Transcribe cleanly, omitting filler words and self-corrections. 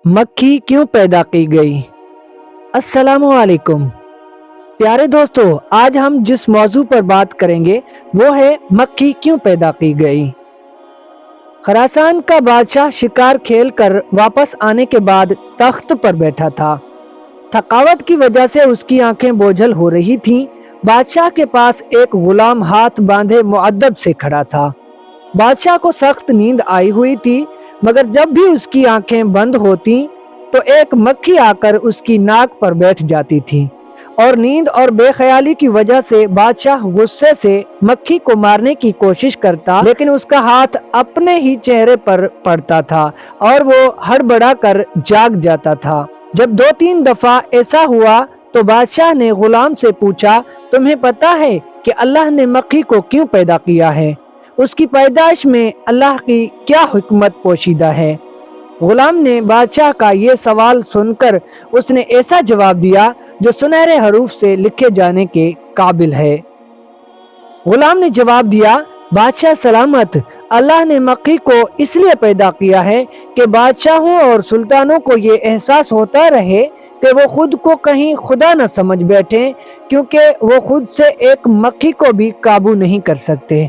مکھی کیوں پیدا کی گئی؟ السلام علیکم پیارے دوستو، آج ہم جس موضوع پر بات کریں گے وہ ہے مکھی کیوں پیدا کی گئی۔ خراسان کا بادشاہ شکار کھیل کر واپس آنے کے بعد تخت پر بیٹھا تھا۔ تھکاوٹ کی وجہ سے اس کی آنکھیں بوجھل ہو رہی تھیں۔ بادشاہ کے پاس ایک غلام ہاتھ باندھے مؤدب سے کھڑا تھا۔ بادشاہ کو سخت نیند آئی ہوئی تھی، مگر جب بھی اس کی آنکھیں بند ہوتی تو ایک مکھی آ کر اس کی ناک پر بیٹھ جاتی تھی، اور نیند اور بے خیالی کی وجہ سے بادشاہ غصے سے مکھی کو مارنے کی کوشش کرتا، لیکن اس کا ہاتھ اپنے ہی چہرے پر پڑتا تھا اور وہ ہڑبڑا کر جاگ جاتا تھا۔ جب 2-3 دفعہ ایسا ہوا تو بادشاہ نے غلام سے پوچھا، تمہیں پتا ہے کہ اللہ نے مکھی کو کیوں پیدا کیا ہے؟ اس کی پیدائش میں اللہ کی کیا حکمت پوشیدہ ہے؟ غلام نے بادشاہ کا یہ سوال سن کر اس نے ایسا جواب دیا جو سنہرے حروف سے لکھے جانے کے قابل ہے۔ غلام نے جواب دیا، بادشاہ سلامت، اللہ نے مکھی کو اس لیے پیدا کیا ہے کہ بادشاہوں اور سلطانوں کو یہ احساس ہوتا رہے کہ وہ خود کو کہیں خدا نہ سمجھ بیٹھیں، کیونکہ وہ خود سے ایک مکھی کو بھی قابو نہیں کر سکتے۔